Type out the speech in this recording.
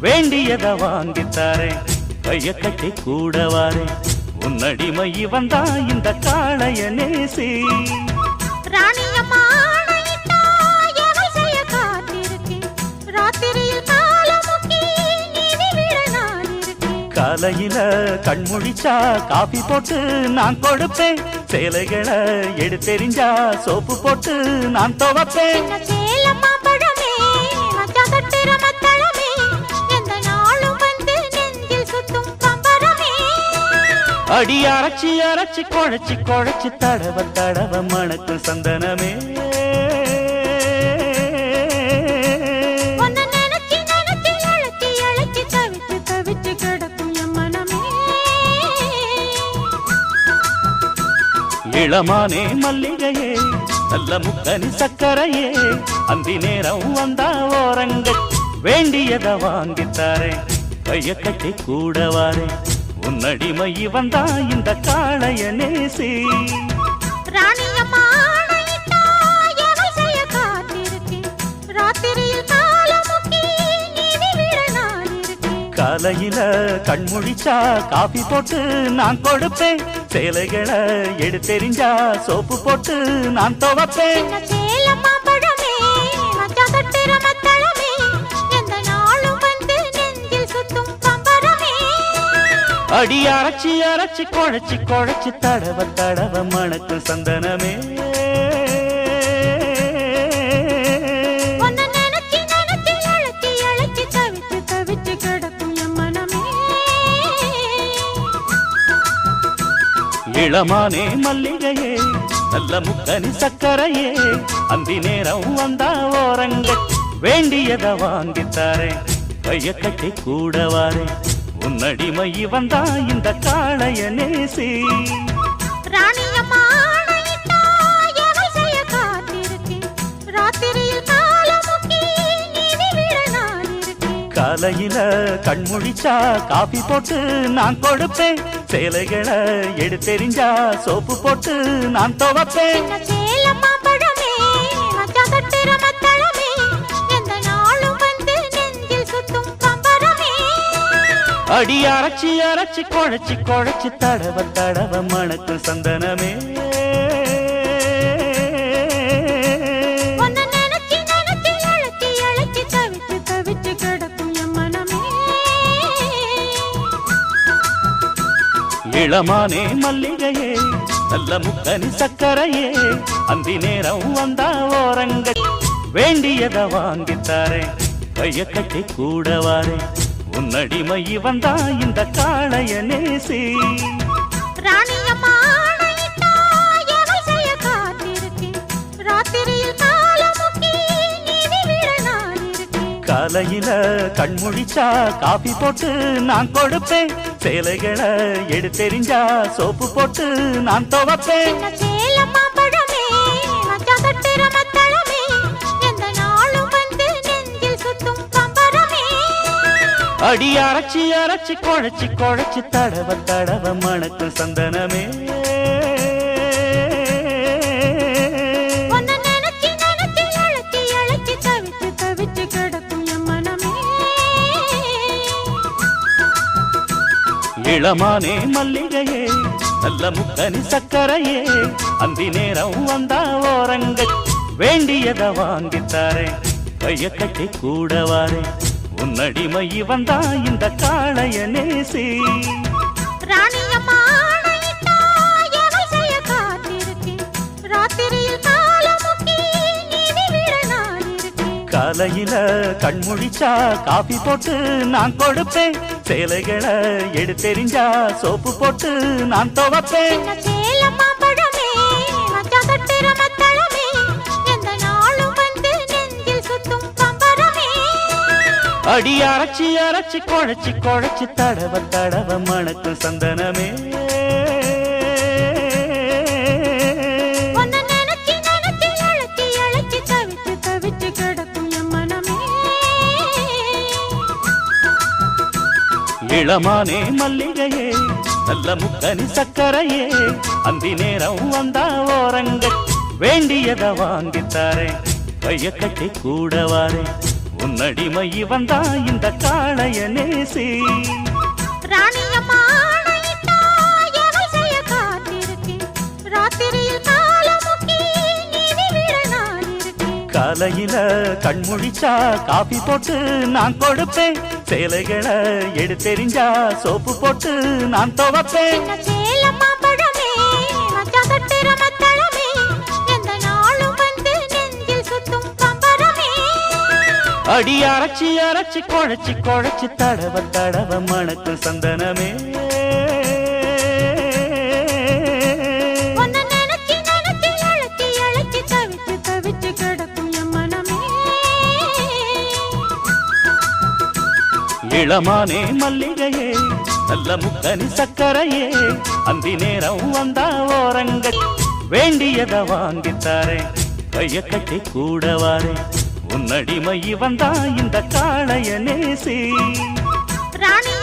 வேண்டியத வாங்கித்தாரே கைய கட்டி கூடவாரே உன்னடிமை வந்தா இந்த காளைய நேசி ராணியம்மா ஆணையிட்டா எவை செய்ய காத்திருக்கேன் ராத்திரியில் காலமுக்கி நீதி விட நான் இருக்கேன் காலையில கண்முழிச்சா காபி போட்டு நான் கொடுப்பேன் சேலைகளை எடுத்தெறிஞ்சா சோப்பு போட்டு நான் துவப்பேன் சின்ன சேலம்மா பழமே மச்சான் தொட்டுற மத்தளமே எந்த நாளும் வந்து நெஞ்சில் சுத்தும் பம்பரமே அடி அரைச்சி அரைச்சி குழைச்சி குழைச்சி தடவ தடவ மணக்கும் சந்தனமே உன்னை நினைச்சு நினைச்சு அழைச்சி அழைச்சி தவிச்சு தவிச்சு கிடக்கும் என் மனமே இளமானே மல்லிகையே நல்ல முக்கனி சக்கரையே அந்தி நேரம் வந்தா ஓரங்க வேண்டியத வாங்கித்தாரே கைய கட்டி கூடவாரே உன்னடிமை வந்தா இந்த காளைய நேசி ராணியம்மா ஆணையிட்டா எவை செய்ய காத்திருக்கேன் ராத்திரியில் காலமுக்கி நீதி விட நான் இருக்கேன் காலையில கண்முழிச்சா காபி போட்டு நான் கொடுப்பேன் சேலைகளை எடுத்தெறிஞ்சா சோப்பு போட்டு நான் துவப்பேன் சின்ன சேலம்மா பழமே மச்சான் தொட்டுற மத்தளமே எந்த நாளும் வந்து நெஞ்சில் சுத்தும் பம்பரமே அடி அரைச்சி அரைச்சி குழைச்சி குழைச்சி தடவ தடவ மணக்கும் சந்தனமே உன்னை நினைச்சு நினைச்சு அழைச்சி அழைச்சி தவிச்சு தவிச்சு கிடக்கும் என் மனமே இளமானே மல்லிகையே நல்ல முக்கனி சக்கரையே அந்தி நேரம் வந்தா ஓரங்க வேண்டியத வாங்கித்தாரே கைய கட்டி கூடவாரே உன்னடிமை வந்தா இந்த காளைய நேசி ராணியம்மா ஆணையிட்டா எவை செய்ய காத்திருக்கேன் ராத்திரியில் காலமுக்கி நீதி விட நான் இருக்கேன் காலையில கண்முழிச்சா காபி போட்டு நான் கொடுப்பேன் சேலைகளை எடுத்தெறிஞ்சா சோப்பு போட்டு நான் துவப்பேன் சின்ன சேலம்மா பழமே மச்சான் தொட்டுற மத்தளமே எந்த நாளும் வந்து நெஞ்சில் சுத்தும் பம்பரமே அடி அரைச்சி அரைச்சி குழைச்சி குழைச்சி தடவ தடவ மணக்கும் சந்தனமே உன்னை நினைச்சு நினைச்சு அழைச்சி அழைச்சி தவிச்சு தவிச்சு கிடக்கும் என் மனமே இளமானே மல்லிகையே நல்ல முக்கனி சக்கரையே அந்தி நேரம் வந்தா ஓரங்க வேண்டியத வாங்கித்தாரே கைய கட்டி கூடவாரே உன்னடிமை வந்தா இந்த காளைய நேசி ராணியம்மா ஆணையிட்டா எவை செய்ய காத்திருக்கேன் ராத்திரியில் காலமுக்கி நீதி விட நான் இருக்கேன் காலையில கண்முழிச்சா காபி போட்டு நான் கொடுப்பேன் சேலைகளை எடுத்தெறிஞ்சா சோப்பு போட்டு நான் துவப்பேன் சின்ன சேலம்மா பழமே மச்சான் தொட்டுற மத்தளமே எந்த நாளும் வந்து நெஞ்சில் சுத்தும் பம்பரமே அடி அரைச்சி அரைச்சி குழைச்சி குழைச்சி தடவ தடவ மணக்கும் சந்தனமே உன்னை நினைச்சு நினைச்சு அழைச்சி அழைச்சி தவிச்சு தவிச்சு கிடக்கும் என் மனமே இளமானே மல்லிகையே நல்ல முக்கனி சக்கரையே அந்தி நேரம் வந்தா ஓரங்க வேண்டியத வாங்கித்தாரே கைய கட்டி கூடவாரே உன்னடிமை வந்தா இந்த காளைய நேசி ராணியம்மா ஆணையிட்டா எவை செய்ய காத்திருக்கேன் ராத்திரியில் காலமுக்கி நீதி விட நான் இருக்கேன் காலையில கண்முழிச்சா காபி போட்டு நான் கொடுப்பேன் சேலைகளை எடுத்தெறிஞ்சா சோப்பு போட்டு நான் துவப்பேன் சின்ன சேலம்மா பழமே மச்சான் தொட்டுற மத்தளமே எந்த நாளும் வந்து நெஞ்சில் சுத்தும் பம்பரமே அடி அரைச்சி அரைச்சி குழைச்சி குழைச்சி தடவ தடவ மணக்கும் சந்தனமே உன்னை நினைச்சு நினைச்சு அழைச்சி அழைச்சி தவிச்சு தவிச்சு கிடக்கும் என் மனமே இளமானே மல்லிகையே நல்ல முக்கனி சக்கரையே அந்தி நேரம் வந்தா ஓரங்க வேண்டியத வாங்கித்தாரே கைய கட்டி கூடவாரே உன்னடிமை வந்தா இந்த காளைய நேசி. ராணியம்மா ஆணையிட்டா எவை செய்ய காத்திருக்கேன். ராத்திரியில் காலமுக்கி நீதி விட நான் இருக்கேன். காலையில கண்முழிச்சா காபி போட்டு நான் கொடுப்பேன். சேலைகளை எடுத்தெறிஞ்சா சோப்பு போட்டு நான் துவைப்பேன். சின்ன சேலம் மாம்பழமே, மச்சான் தொட்டுற மத்தளமே, எந்த நாளும் வந்து நெஞ்சில் சுத்தும் பம்பரமே. அடி அரைச்சி அரைச்சி குழைச்சி குழைச்சி தடவ தடவ மணக்கும் சந்தனமே. உன்னை நினைச்சு நினைச்சு அழைச்சி அழைச்சி தவிச்சு தவிச்சு கிடக்கும் என் மனமே. இளமானே மல்லிகையே, நல்ல முக்கனி சக்கரையே, அந்தி நேரம் வந்தா ஓரங்க வேண்டியத வாங்கித்தாரே. கைய கட்டி கூடவாரே, உன்னடிமை வந்தா இந்த காளைய நேசி. ராணி